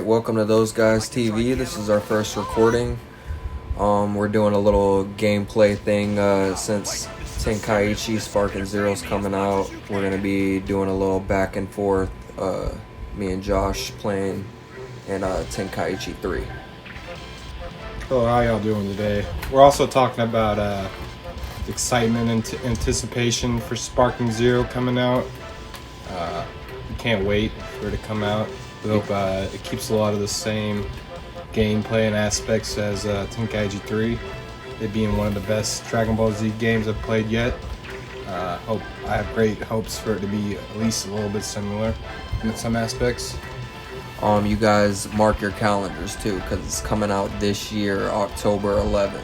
Alright, welcome to Those Guys TV. This is our first recording. We're doing a little gameplay thing since Tenkaichi Sparking Zero's coming out. We're going to be doing a little back and forth, me and Josh playing in Tenkaichi 3. Hello, how y'all doing today? We're also talking about excitement and anticipation for Sparking Zero coming out. We can't wait for it to come out. We hope it keeps a lot of the same gameplay and aspects as Tenkaichi 3. It being one of the best Dragon Ball Z games I've played yet. I have great hopes for it to be at least a little bit similar in some aspects. You guys mark your calendars too, because it's coming out this year, October 11th.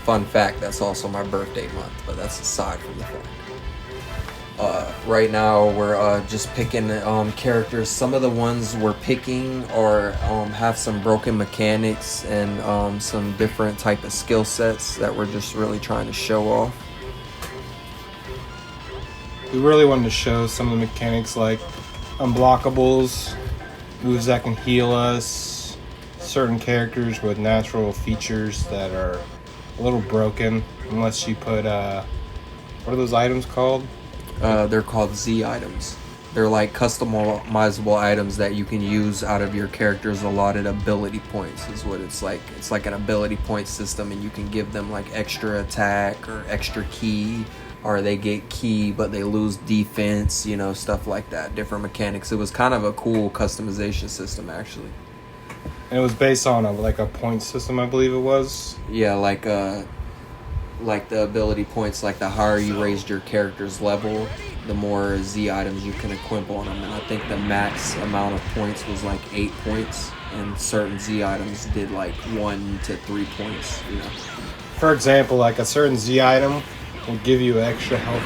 Fun fact, that's also my birthday month, but that's aside from the fact. Right now we're just picking characters. Some of the ones we're picking are have some broken mechanics and some different type of skill sets that we're just really trying to show off. We really wanted to show some of the mechanics like unblockables, moves that can heal us, certain characters with natural features that are a little broken unless you put what are those items called? They're called Z items. They're like customizable items that you can use out of your character's allotted ability points is what it's like. It's like an ability point system, and you can give them like extra attack or extra ki, or they get ki but they lose defense, you know, stuff like that. Different mechanics. It was kind of a cool customization system actually. And it was based on a point system, I believe it was. Yeah, like the ability points, like the higher you raised your character's level, the more Z items you can equip on them. And I think the max amount of points was like 8 points, and certain Z items did like 1 to 3 points, you know. For example, like a certain Z item will give you an extra health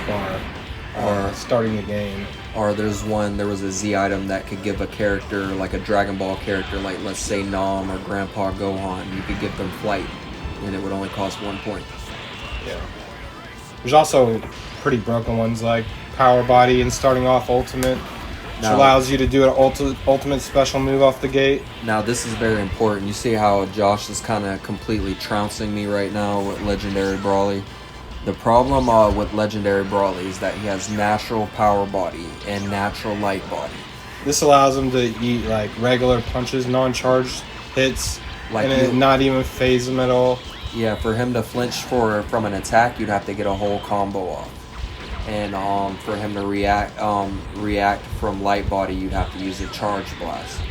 bar starting the game. Or there was a Z item that could give a character, like a Dragon Ball character, like let's say Nam or Grandpa Gohan, you could give them flight, and it would only cost 1 point. Yeah. There's also pretty broken ones like Power Body and starting off Ultimate, which allows you to do an ultimate special move off the gate. Now this is very important. You see how Josh is kind of completely trouncing me right now with Legendary Brawly? The problem with Legendary Brawly is that he has natural Power Body and natural Light Body. This allows him to eat like regular punches, non-charged hits, like, and it not even phase him at all. Yeah, for him to flinch from an attack, you'd have to get a whole combo off. And for him to react from Light Body, you'd have to use a Charge Blast.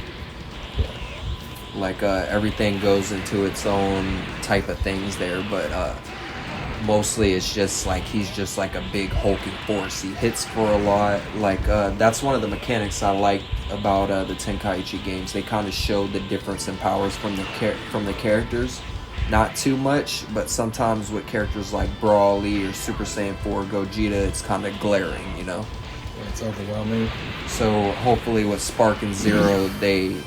Like everything goes into its own type of things there, but mostly it's just like he's just like a big hulking force. He hits for a lot. Like that's one of the mechanics I like about the Tenkaichi games. They kind of show the difference in powers from the characters. Not too much, but sometimes with characters like Brawly or Super Saiyan 4 Gogeta, it's kind of glaring, you know? Yeah, it's overwhelming. So hopefully with Sparking Zero, they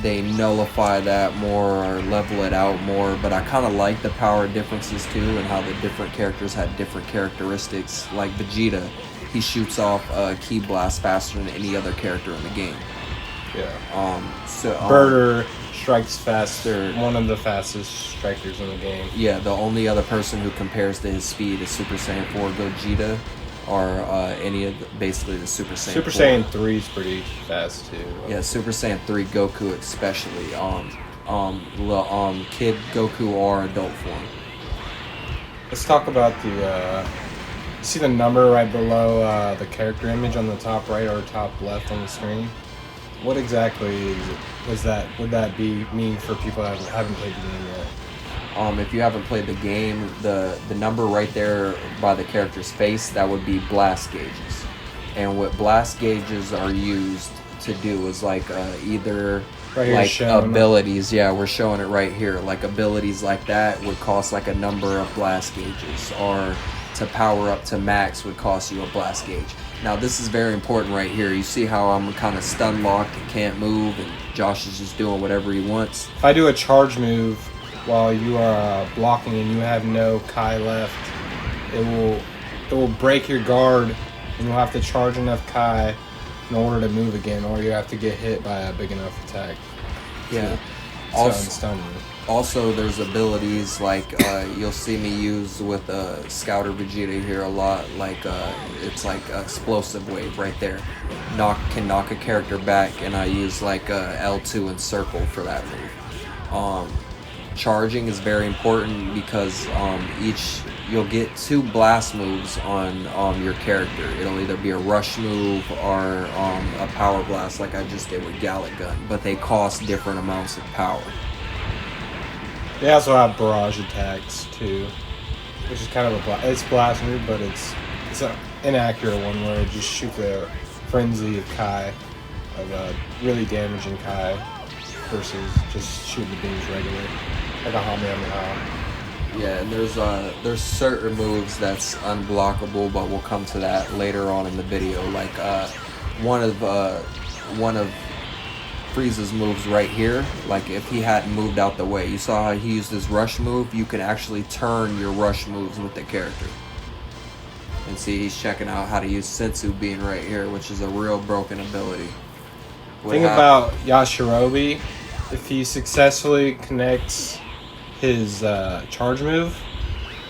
nullify that more or level it out more. But I kind of like the power differences too, and how the different characters had different characteristics. Like Vegeta, he shoots off Ki Blast faster than any other character in the game. Yeah. So Birder strikes faster, one of the fastest strikers in the game. Yeah, the only other person who compares to his speed is Super Saiyan 4 Gogeta, or basically the Super Saiyan 4. Super Saiyan 3 is pretty fast too. Yeah, Super Saiyan 3 Goku especially. Kid Goku or adult form. Let's talk about the. See the number right below the character image on the top right or top left on the screen? What exactly is it? Would that mean for people that haven't played the game yet? If you haven't played the game, the number right there by the character's face, that would be blast gauges. And what blast gauges are used to do is like either like abilities. Yeah, we're showing it right here. Like abilities like that would cost like a number of blast gauges, or to power up to max would cost you a blast gauge. Now this is very important right here. You see how I'm kind of stun locked and can't move, and Josh is just doing whatever he wants. If I do a charge move while you are blocking and you have no Kai left, it will break your guard, and you'll have to charge enough Kai in order to move again, or you have to get hit by a big enough attack. Yeah. To unstun you. Also, there's abilities like you'll see me use with Scouter Vegeta here a lot. Like it's like explosive wave right there. Can knock a character back, and I use like L2 and circle for that move. Charging is very important because you'll get 2 blast moves on your character. It'll either be a rush move or a power blast, like I just did with Gallic Gun, but they cost different amounts of power. They also have barrage attacks too, which is kind of it's blast move, but it's an inaccurate one where it just shoots a frenzy of Kai, of really damaging Kai, versus just shooting the beams regularly, like a Kamehameha. Yeah, and there's certain moves that's unblockable, but we'll come to that later on in the video. Like one of Frieza's moves right here, like if he hadn't moved out the way, you saw how he used his rush move. You can actually turn your rush moves with the character. And see, he's checking out how to use Sensu Bean right here, which is a real broken ability. Think about Yajirobe. If he successfully connects his charge move,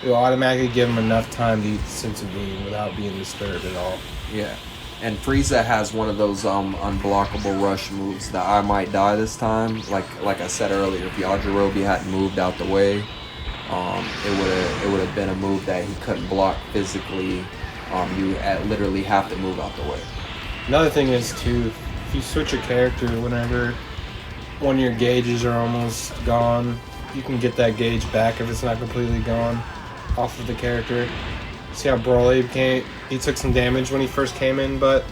it will automatically give him enough time to use Sensu Bean without being disturbed at all. Yeah. And Frieza has one of those unblockable rush moves that I might die this time. Like I said earlier, if Yajirobe hadn't moved out the way, it would have been a move that he couldn't block physically. You literally have to move out the way. Another thing is too, if you switch your character whenever one of your gauges are almost gone, you can get that gauge back if it's not completely gone off of the character. See how Broly he took some damage when he first came in, but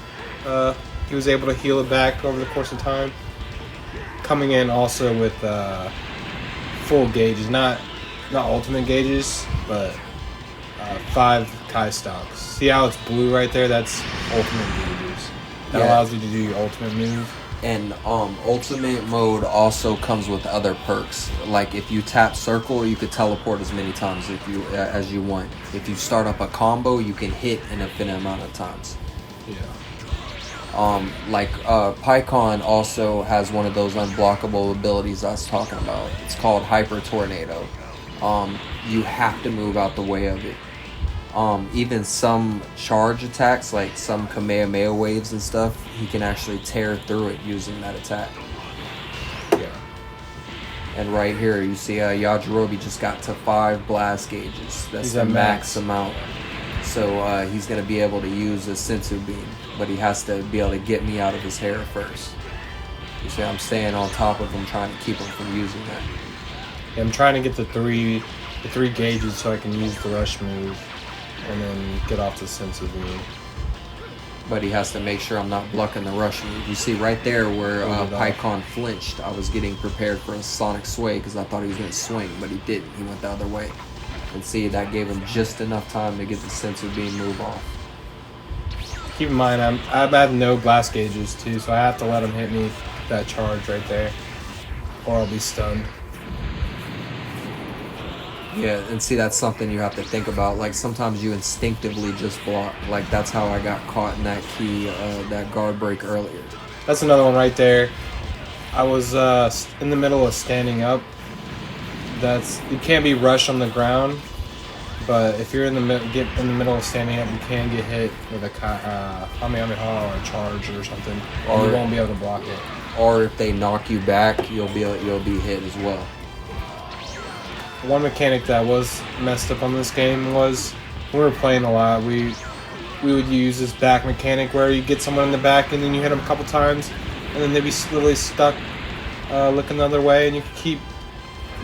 he was able to heal it back over the course of time. Coming in also with full gauges, not ultimate gauges, but 5 Kai stocks. See how it's blue right there? That's ultimate gauges. That allows you to do your ultimate move. And ultimate mode also comes with other perks. Like if you tap circle, you could teleport as many times as you want. If you start up a combo, you can hit an infinite amount of times. Yeah. Pycon also has one of those unblockable abilities I was talking about. It's called Hyper Tornado. You have to move out the way of it. Even some charge attacks, like some Kamehameha waves and stuff, he can actually tear through it using that attack. Yeah. And right here, you see Yajirobe just got to 5 blast gauges. That's the max amount. So he's going to be able to use a Sensu Beam, but he has to be able to get me out of his hair first. You see, I'm staying on top of him, trying to keep him from using that. Yeah, I'm trying to get the three gauges so I can use the rush move and then get off the Sensu Beam. But he has to make sure I'm not blocking the rush move. You see right there where Pycon flinched, I was getting prepared for a Sonic Sway because I thought he was going to swing, but he didn't. He went the other way. And see, that gave him just enough time to get the Sensu Beam move off. Keep in mind, I have no blast gauges too, so I have to let him hit me with that charge right there, or I'll be stunned. Yeah, and see, that's something you have to think about. Like, sometimes you instinctively just block. Like, that's how I got caught in that that guard break earlier. That's another one right there. I was in the middle of standing up. You can't be rushed on the ground, but if you're in the middle of standing up, you can get hit with a Kamehameha or a charge or something, or you won't be able to block it. Or if they knock you back, you'll be hit as well. One mechanic that was messed up on this game was when we were playing a lot, we would use this back mechanic where you get someone in the back and then you hit them a couple times and then they'd be literally stuck looking the other way, and you can keep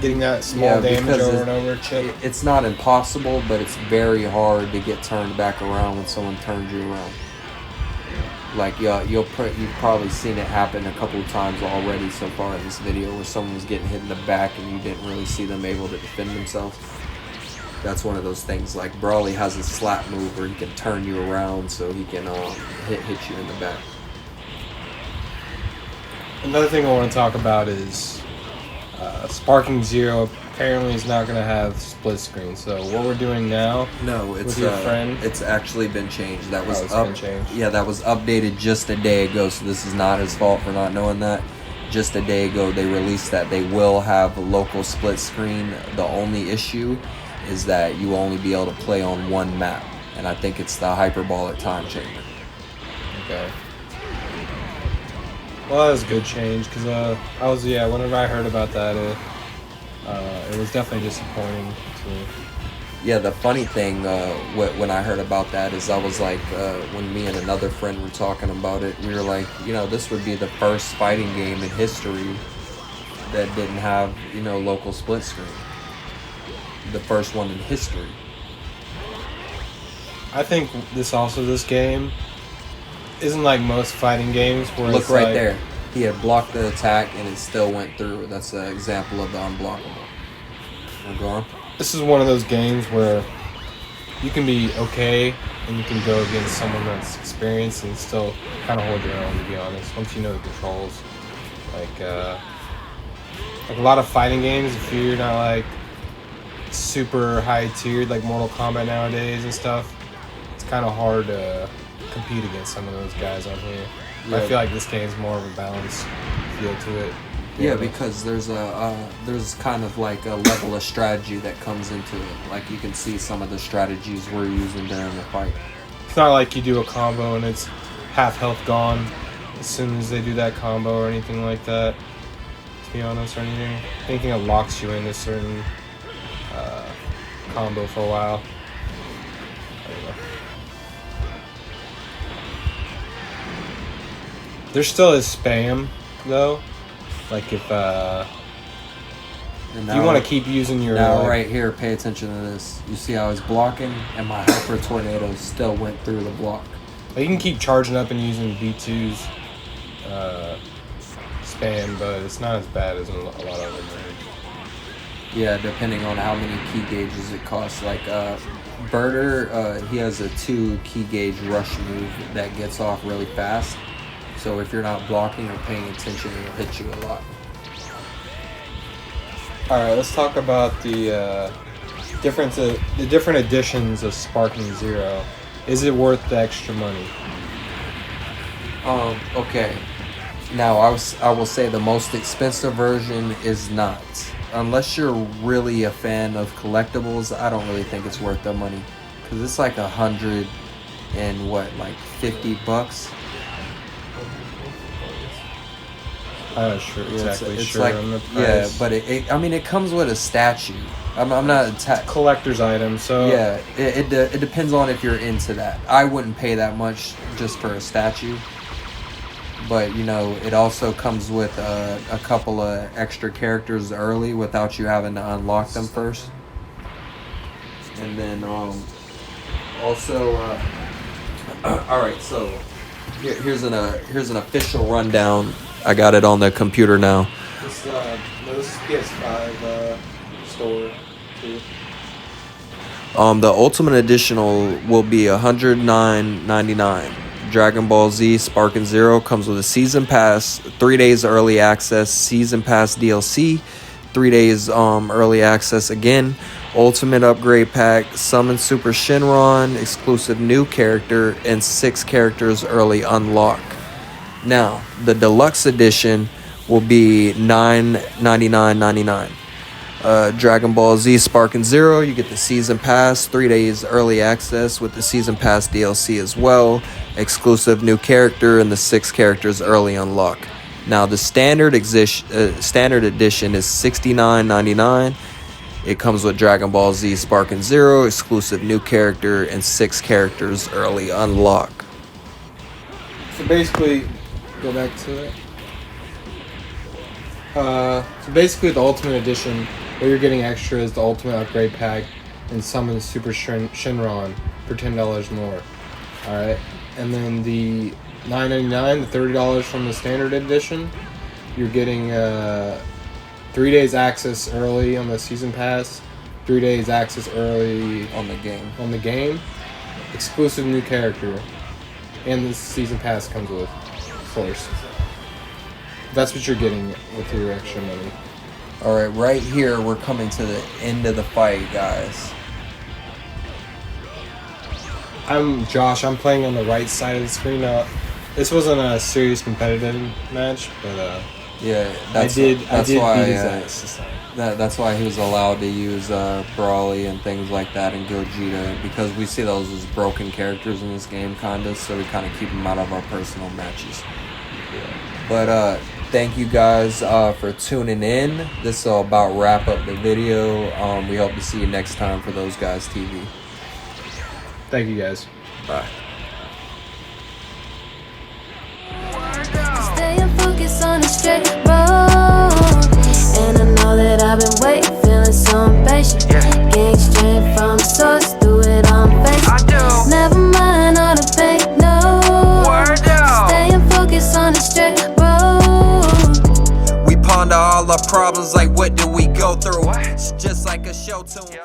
getting that small damage over and over. It's not impossible, but it's very hard to get turned back around when someone turns you around. Like, you've probably seen it happen a couple of times already so far in this video where someone was getting hit in the back and you didn't really see them able to defend themselves. That's one of those things. Like, Broly has a slap move where he can turn you around so he can hit you in the back. Another thing I want to talk about is Sparking Zero apparently it's not gonna have split screen. So what we're doing now? No, it's with your friend. It's actually been changed. That was Been changed. Yeah, that was updated just a day ago. So this is not his fault for not knowing that. Just a day ago, they released that they will have a local split screen. The only issue is that you will only be able to play on one map, and I think it's the hyperbolic time chamber. Okay. Well, that was a good change because whenever I heard about that, it was definitely disappointing to me. Yeah, the funny thing when I heard about that is I was like, when me and another friend were talking about it, we were like, this would be the first fighting game in history that didn't have, local split screen. The first one in history. I think this game isn't like most fighting games where Look it's right like, there. He had blocked the attack and it still went through. That's an example of the unblockable. We're going. This is one of those games where you can be okay and you can go against someone that's experienced and still kind of hold your own, to be honest, once you know the controls. Like a lot of fighting games, if you're not like super high tiered like Mortal Kombat nowadays and stuff, it's kind of hard to compete against some of those guys on here. Yeah. I feel like this game's more of a balanced feel to it. Yeah, because there's kind of like a level of strategy that comes into it. Like you can see some of the strategies we're using during the fight. It's not like you do a combo and it's half health gone as soon as they do that combo or anything like that. To be honest, or anything that locks you in a certain combo for a while. I don't know. There still is spam though. Like if you want to keep using your right here, pay attention to this. You see how he's blocking, and my hyper tornado still went through the block. You can keep charging up and using B2's spam, but it's not as bad as a lot of other moves. Yeah, depending on how many key gauges it costs. Like Birder, he has a 2 key gauge rush move that gets off really fast. So if you're not blocking or paying attention, it'll hit you a lot. Alright, let's talk about the different editions of Sparking Zero. Is it worth the extra money? Okay. Now, I will say the most expensive version is not. Unless you're really a fan of collectibles, I don't really think it's worth the money. Because it's like $150. I'm not sure exactly it's sure like, on the price. but it comes with a statue. I'm not collector's item, so yeah. It depends on if you're into that. I wouldn't pay that much just for a statue. But it also comes with a couple of extra characters early without you having to unlock them first. And then also, all right. So here's an official rundown. I got it on the computer now. This is PS5 store too. The Ultimate Editional will be $109.99. Dragon Ball Z Sparking Zero comes with a Season Pass, 3 days early access, Season Pass DLC, 3 days early access again, Ultimate Upgrade Pack, Summon Super Shenron, exclusive new character, and 6 characters early unlock. Now, the Deluxe Edition will be $999.99. Dragon Ball Z Sparking Zero, you get the Season Pass, 3 days early access with the Season Pass DLC as well, exclusive new character, and the 6 characters early unlock. Now, the standard edition is $69.99. It comes with Dragon Ball Z Sparking Zero, exclusive new character, and 6 characters early unlock. So basically, go back to it. So basically, the Ultimate Edition, what you're getting extra is the Ultimate Upgrade Pack and Summon Super Shenron for $10 more. Alright? And then the $9.99, the $30 from the Standard Edition, you're getting 3 days access early on the Season Pass, 3 days access early On the game. Exclusive new character. And the Season Pass comes with, of course. That's what you're getting with your extra money. Alright, right here we're coming to the end of the fight, guys. I'm Josh. I'm playing on the right side of the screen. This wasn't a serious competitive match, but yeah, I did why, beat his ass this time. That's why he was allowed to use Brawly and things like that and Gogeta, because we see those as broken characters in this game, kinda, so we kind of keep them out of our personal matches. Yeah. But thank you guys for tuning in. This will about wrap up the video. We hope to see you next time for Those Guys TV. Thank you guys. Bye. Staying focused on the straight road, and I know that I've been waiting, feeling so impatient. Getting straight from the source, do it on Facebook. Never mind all the pain, no. Staying focused on the straight road. We ponder all our problems, like what do we go through? It's just like a show tune.